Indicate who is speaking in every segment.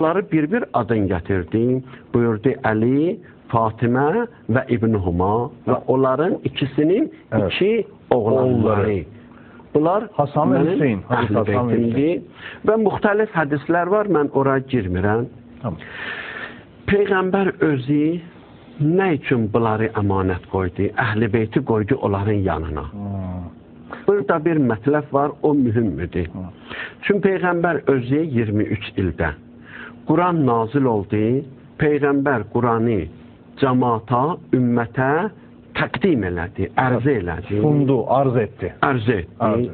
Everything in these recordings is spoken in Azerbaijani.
Speaker 1: Onları bir-bir adın gətirdi. Buyurdu Əli, Fatimə və İbn Huma və onların ikisinin iki oğlanları. Bunlar
Speaker 2: Hasan və Hüseyin.
Speaker 1: Əhl-i Beytimdir. Və müxtəlif hədislər var, mən oraya girmirəm.
Speaker 2: Tamam.
Speaker 1: Peyğəmbər özü nə üçün bunları əmanət qoydu? Əhl-i Beyti qoydu onların yanına. Burada bir mətləb var, o mühümdür. Çünki Peyğəmbər özü 23 ildə Quran nazil oldu, Peyğəmbər Quranı cəmaata, ümmətə təqdim elədi, ərzə elədi.
Speaker 2: Sundu, arz etdi.
Speaker 1: Arz etdi.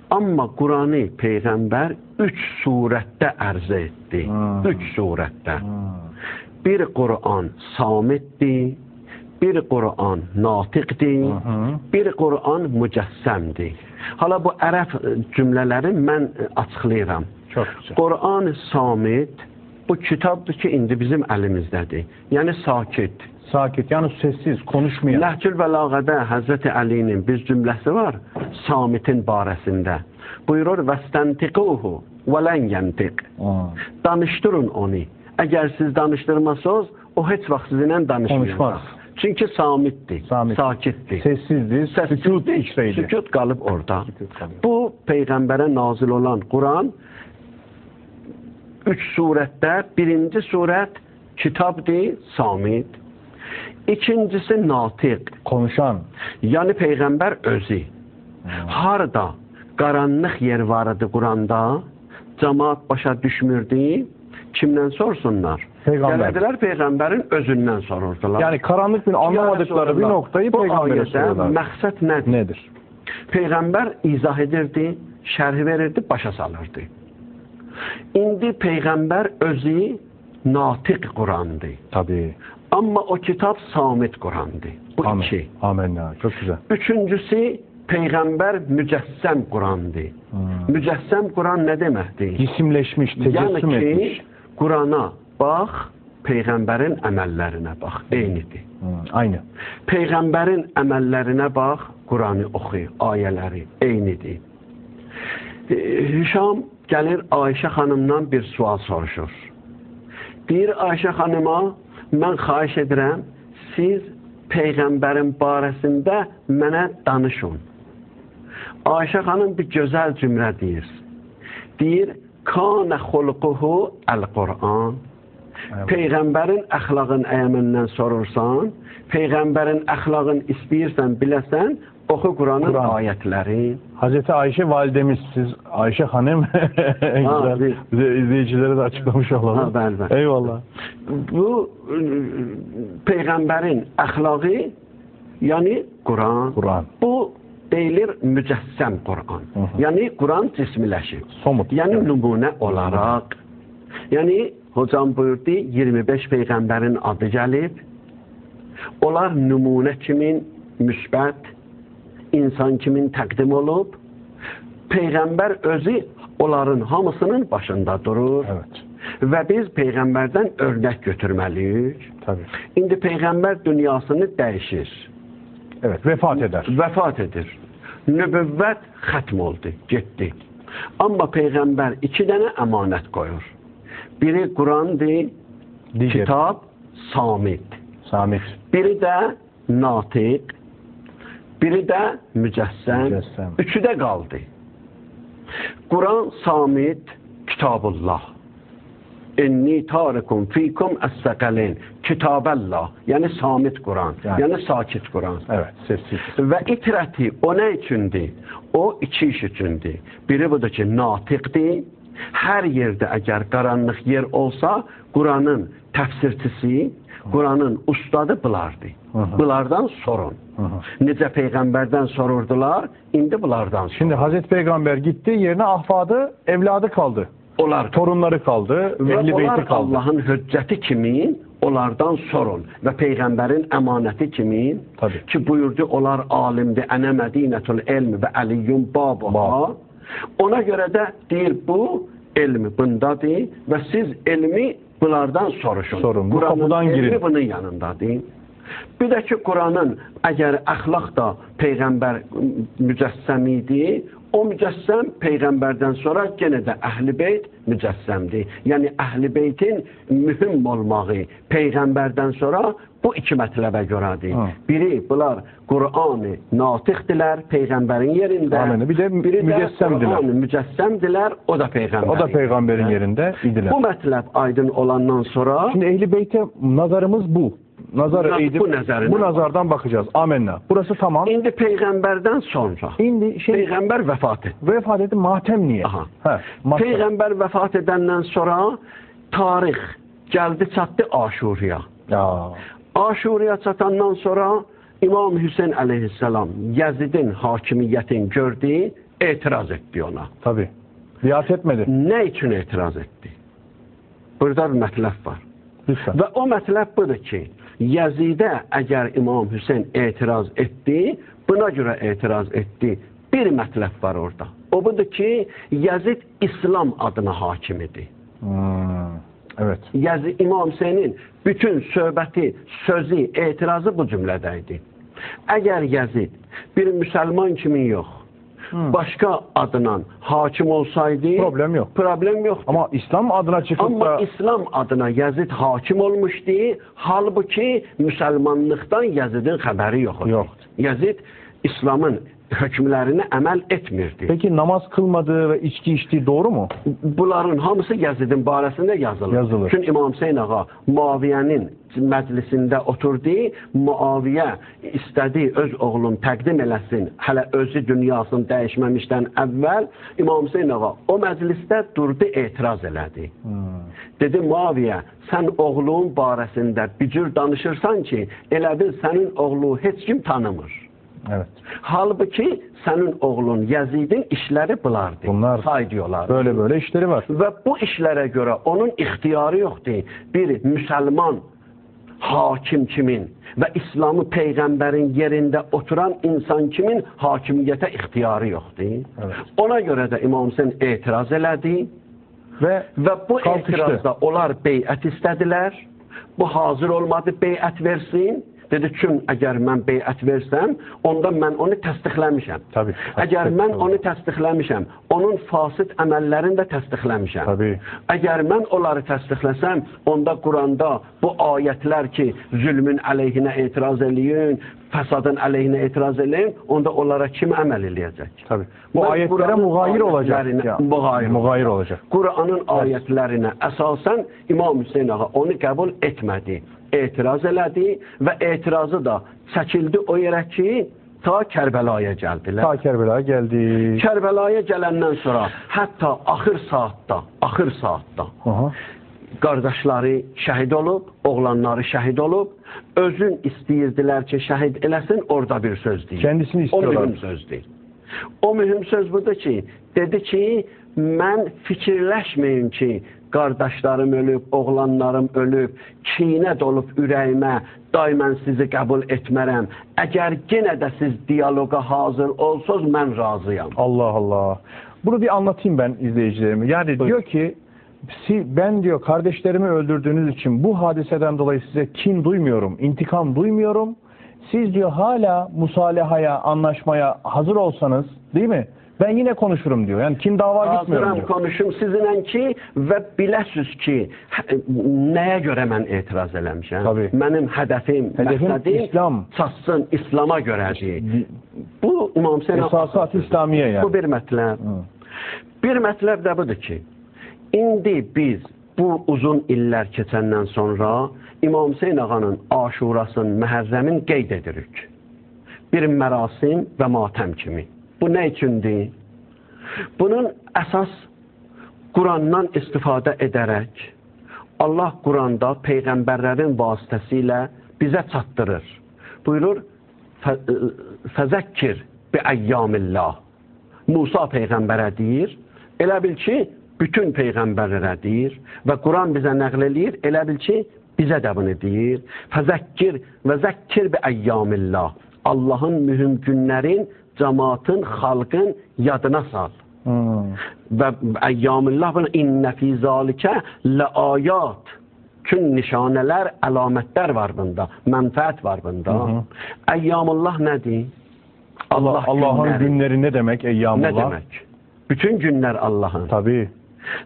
Speaker 1: Amma Quranı Peyğəmbər 3 surətdə ərzə etdi. 3 surətdə. Bir Quran samitdir, bir Quran natiqdir, bir Quran mücəssəmdir. Hala bu ərəb cümlələri mən açıqlayıram.
Speaker 2: Çox güzel.
Speaker 1: Quran samit bu kitabdır ki, indi bizim əlimizdədir. Yəni sakit.
Speaker 2: Sakit, yəni sessiz, konuşmayan.
Speaker 1: Nəhcül Bəlağədə Həzrəti Əlinin bir cümləsi var, samitin barəsində. Buyurur, vəstəntiquhu və lən yəntiq. Danışdırın onu. Əgər siz danışdırmasınız, o heç vaxt sizinlə danışmayacaq. Çünki samitdir, sakitdir.
Speaker 2: Sessizdir, sükut içrəydi.
Speaker 1: Sükut qalıb orada. Bu, Peyğəmbərə nazil olan Quran 3 surətdə, birinci surət kitabdır, samit. İkincisi natiq.
Speaker 2: Konuşan.
Speaker 1: Yəni Peyğəmbər özü. Harada qaranlıq yer var idi Quranda, cəmaat başa düşmürdü, kimdən sorsunlar? Gələdilər Peyğəmbərin özündən sorurdular.
Speaker 2: Yəni karanlık bir anlamadıkları bir noktayı Peyğəmbərə sorurlar.
Speaker 1: Məqsəd nədir? Peyğəmbər izah edirdi, şərh verirdi, başa salırdı. İndi Peyğəmbər özü natiq Qurandır.
Speaker 2: Tabii.
Speaker 1: Amma o kitab samit Qurandır. Bu
Speaker 2: Amin.
Speaker 1: iki.
Speaker 2: Amenna. Çok güzel.
Speaker 1: Üçüncüsü Peyğəmbər mücəssəm Qurandır. Mücəssəm Quran nə deməkdir?
Speaker 2: Cisimleşmiş, tecessüm etmiş.
Speaker 1: Yəni ki, Qurana bax, Peyğəmbərin əməllərinə bax, eynidir.
Speaker 2: Aynı.
Speaker 1: Peyğəmbərin əməllərinə bax, Quranı oxu, ayələri eynidir. Hişam gəlir Ayşə xanımdan bir sual soruşur. Deyir Ayşə xanıma, mən xahiş edirəm, siz Peyğəmbərin barəsində mənə danışın. Ayşə xanım bir gözəl cümlə deyir. Deyir, Kânə xulquhu əl-Qur'an. Peyğəmbərin əxlaqın əyəməndən sorursan, Peyğəmbərin əxlaqın istəyirsən, biləsən, oxu Quranın ayətləri.
Speaker 2: Hazreti Ayşe validemiz, siz Ayşe Hanım izleyicilere de açıklamış olalım.
Speaker 1: Bəli.
Speaker 2: Eyvallah.
Speaker 1: Bu Peyğəmbərin əxlaqı, yəni Quran. Bu deyilir mücəssəm Quran. Yəni Quran cismiləşir.
Speaker 2: Somut.
Speaker 1: Yəni nümunə olaraq. Yəni hocam buyurdu 25 Peyğəmbərin adı gəlib. Onlar nümunə kimin müsbət, insan kimin təqdim olub. Peyğəmbər özü onların hamısının başında durur.
Speaker 2: Evet.
Speaker 1: Və biz Peyğəmbərdən örnək götürməliyik.
Speaker 2: Tabii.
Speaker 1: İndi Peyğəmbər dünyasını dəyişir.
Speaker 2: Evet, vefat eder.
Speaker 1: Vəfat edir. Nübüvvət xətm oldu, getdi. Amma Peyğəmbər 2 dənə əmanət qoyur. Biri Qurandır, kitab, samit. Biri də natiq, biri də mücəssəm. Üçü də qaldı. Quran samit, kitabullah. İnni tarikum fikum əs-səqəlin. Kitabəllah. Yəni samit Quran. Yəni sakit Quran.
Speaker 2: Evet, sessiz.
Speaker 1: Və itrəti o nə üçündür? O 2 iş üçündür. Biri budur ki, natiqdir. Hər yerdə əgər qaranlıq yer olsa, Quranın təfsirçisi, Quranın ustadı bulardır. Bunlardan sorun. Necə Peyğəmbərdən sorurdular, indi bunlardan sorun.
Speaker 2: Şimdi Hazreti Peygamber gitti, yerine ahfadı, evladı kaldı.
Speaker 1: Onlar
Speaker 2: torunları kaldı, Ehl-i Beyti kaldı.
Speaker 1: Allah'ın hüccəti kimin? Onlardan sorun. Və Peyğəmbərin əmanəti kimin?
Speaker 2: Tabii.
Speaker 1: Ki buyurdu, onlar alimdir, ənə mədinətul elmi və əliyyum babuha. Ona görə də deyir, bu elmi bundadır və siz elmi bunlardan soruşun.
Speaker 2: Sorun, bu kapıdan girin.
Speaker 1: Elmi bunun yanındadır. Bir də ki, Quranın əgər əxlaq da Peyğəmbər mücəssəm idi, O mücəssəm Peyğəmbərdən sonra yenə də Əhl-i Beyt mücəssəmdir. Yəni Əhl-i Beytin mühüm olmağı Peyğəmbərdən sonra bu iki mətləbə görədir. Biri, bunlar Qur'an-ı natiqdirlər Peyğəmbərin yerində.
Speaker 2: Bir də
Speaker 1: Qur'an-ı mücəssəmdirlər, o da
Speaker 2: Peyğəmbərin yerində idilər.
Speaker 1: Bu mətləb aydın olandan sonra...
Speaker 2: Şimdi Ehl-i Beyt'e nazarımız bu. Bu nazardan bakacağız. Amenna. Burası tamam.
Speaker 1: İndi Peyğəmbərdən sonra. Peyğəmbər vəfat etdi.
Speaker 2: Vəfat etdi, matəm niyə?
Speaker 1: Peyğəmbər vəfat edəndən sonra tarix gəldi çatdı Aşuriya. Aşuriya çatandan sonra İmam Hüseyin əleyhisselam Yazidin hakimiyyətini gördü, etiraz etdi ona.
Speaker 2: Tabii. Biat etmedi.
Speaker 1: Nə üçün etiraz etdi? Burada bir mətləb var.
Speaker 2: Lütfen.
Speaker 1: Və o mətləb budur ki, Yazidə əgər İmam Hüseyin etiraz etdi, buna görə etiraz etdi. Bir mətləb var orada. O budur ki, Yazid İslam adına hakim idi.
Speaker 2: Evet.
Speaker 1: Yazid İmam Hüseynin bütün söhbəti, sözü, etirazı bu cümlədəydi. Əgər Yazid bir müsəlman kimi yox, başka adına hakim olsaydı
Speaker 2: problem yok.
Speaker 1: Problem yok.
Speaker 2: Ama İslam adına çıkıp
Speaker 1: Ama İslam adına Yazid hakim olmuşdu. Halbuki Müslümanlıktan Yazid'in haberi yoktu. Yazid İslam'ın hükümlerine əməl etmirdi.
Speaker 2: Peki namaz kılmadığı ve içki içtiği doğru mu?
Speaker 1: Bunların hamısı Yazid'in barəsində yazılır. Çünkü İmam Hüseyin ağa Muaviye'nin məclisində oturdu. Muaviye istədi öz oğlunu təqdim eləsin. Hələ özü dünyasını dəyişməmişdən əvvəl İmam Hüseyin ağa o məclisdə durdu, etiraz elədi. Dedi Muaviye, sən oğlun barəsində bir cür danışırsan ki, elə bil sənin oğlu heç kim tanımır.
Speaker 2: Evet.
Speaker 1: Halbuki senin oğlun Yazid'in işleri bunlardı.
Speaker 2: Bunlar
Speaker 1: say diyorlar.
Speaker 2: Böyle işleri var.
Speaker 1: Ve bu işlere göre onun ihtiyarı yoktu. Bir Müslüman hakim kimin ve İslam'ı peygamberin yerinde oturan insan kimin hakimiyete ihtiyarı yoktu.
Speaker 2: Evet.
Speaker 1: Ona göre de İmam Hüseyin etiraz elədi. Ve bu etirazda onlar beyət istədilər. Bu hazır olmadı beyət versin. Dedi ki, əgər mən beyət versəm, onda mən onu təsdiqləmişəm. Əgər mən onu təsdiqləmişəm, onun fasid əməllərini də təsdiqləmişəm. Əgər mən onları təsdiqləsəm, onda Quranda bu ayətlər ki, zülmün əleyhinə etiraz eləyin, fəsadın əleyhinə etiraz eləyin, onda onlara kim əməl eləyəcək?
Speaker 2: Bu ayetlərə müğayir olacaq. Müğayir olacaq.
Speaker 1: Quranın ayətlərinə əsasən İmam Hüseyin ağa onu qəbul etmədi. Etiraz elədi və etirazı da çəkildi o yerə ki, ta Kərbəlaya gəldilər.
Speaker 2: Ta Kərbəlaya gəldi.
Speaker 1: Kərbəlaya gələndən sonra, hətta axır saatda qardaşları şəhid olub, oğlanları şəhid olub, özün istəyirdilər ki, şəhid eləsin, orada bir söz deyil.
Speaker 2: Kendisini istiyorlar.
Speaker 1: O mühüm söz deyil. O mühüm söz budur ki, dedi ki, mən fikirləşməyin ki, qardaşlarım ölüb, oğlanlarım ölüb, kinə dolub ürəyimə, daimən sizi qəbul etmərəm. Əgər yenə də siz diyaloqa hazır olsuz, mən razıyam.
Speaker 2: Allah Allah. Bunu bir anlatayım ben izleyicilerime. Yani diyor ki, ben diyor kardeşlerimi öldürdüğünüz için bu hadiseden dolayı size kin duymuyorum, intikam duymuyorum. Siz diyor hala musalahaya, anlaşmaya hazır olsanız, değil mi? Ben yine konuşurum diyor. Yani kin dava gitmiyorum diyor.
Speaker 1: Konuşum sizinlə ki və biləsiz ki, nəyə görə mən etiraz eləmişəm? Mənim hədəfim, məqsədim
Speaker 2: İslam.
Speaker 1: Çatsın İslama görədir. Bu İmam Hüseyin
Speaker 2: Esasat İslamiye yani.
Speaker 1: Bu bir mətləb. Bir mətləb də budur ki, indi biz bu uzun illər keçəndən sonra İmam Hüseyin ağanın Aşurasının, Məhərrəmin qeyd edirik. Bir mərasim və matəm kimi. Bu nə üçündür? Bunun əsas Qurandan istifadə edərək Allah Quranda peyğəmbərlərin vasitəsilə bizə çatdırır. Buyurur, fəzəkkir bi əyyamillah. Musa peyğəmbərə deyir, elə bil ki, bütün peyğəmbərlərə deyir və Quran bizə nəql eləyir, elə bil ki, bizə də bunu deyir. Fəzəkkir və zəkkir bi əyyamillah. Allahın mühüm günlərin cəmaatın, xalqın yadına sal. Və əyyamillah bunu innə fī zəlikə ləayat. Bütün nişanələr, əlamətlər var bunda, mənfəət var bunda. Əyyamullah nədir?
Speaker 2: Allah'ın günleri ne demek? Eyyamullah.
Speaker 1: Ne demek? Bütün günler Allah'ın.
Speaker 2: Tabii.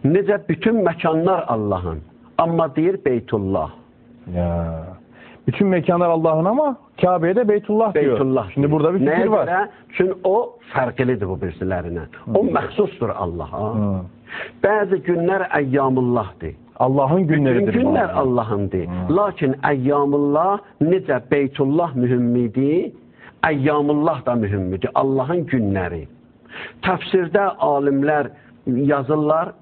Speaker 1: Necə bütün məkanlar Allah'ın. Amma deyir Beytullah.
Speaker 2: Ya. Bütün mekanlar Allah'ın ama Kabe'ye de Beytullah diyor.
Speaker 1: Beytullah.
Speaker 2: Şimdi burada bir fikir
Speaker 1: Nəyə
Speaker 2: var.
Speaker 1: görə? Çünki o fərqlidir bu birisilərinə. O məxsusdur Allah'a. Bəzi günlər Əyyamullahdır.
Speaker 2: Allah'ın günleridir.
Speaker 1: Bütün günlər Allah'ındır. Lakin Əyyamullah necə Beytullah mühümmidir, Əyyamullah da mühümmidir. Allah'ın günləri. Təfsirdə alimlər yazırlar,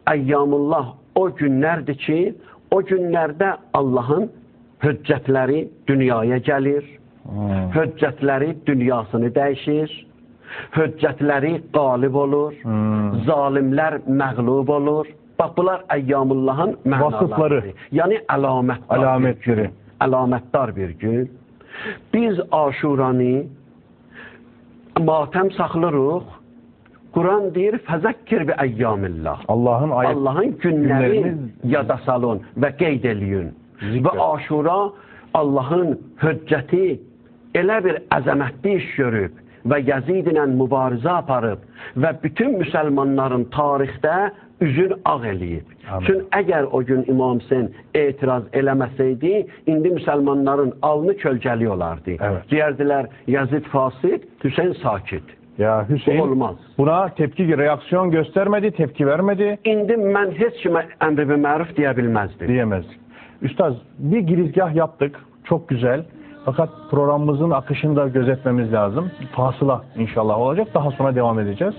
Speaker 1: Əyyamullah o günlərdir ki, o günlərdə Allah'ın hüccətləri dünyaya gəlir, hüccətləri dünyasını dəyişir, hüccətləri qalib olur, zalimlər məğlub olur. Bax, bunlar Əyyamullahın mənalarıdır. Yəni əlamətləri. Əlamətdar bir gün. Biz Aşuranı matəm saxlırıq. Quran deyir, fəzəkkir bi əyyamillah. Allah'ın günləri yada salın və qeyd eləyin. Və Aşura Allah'ın hüccəti elə bir əzəmətli iş görüb və Yazid ilə mübarizə aparıb və bütün müsəlmanların tarixdə üzün ağ eləyib. Çünki əgər o gün İmam Hüseyin etiraz eləməsəydi, indi müsəlmanların alnı kölgəli olardı. Deyərdilər, Yazid fasid, Hüseyin sakit.
Speaker 2: Ya Hüseyin
Speaker 1: olmaz.
Speaker 2: Buna reaksiyon göstermedi, tepki vermedi.
Speaker 1: İndi mən heç kimə əmr və məruf deyə bilməzdim.
Speaker 2: Diyemezdik. Üstad, bir girizgah yaptık. Çok güzel. Fakat programımızın akışını da gözetmemiz lazım. Fasıla inşallah olacak. Daha sonra devam edeceğiz.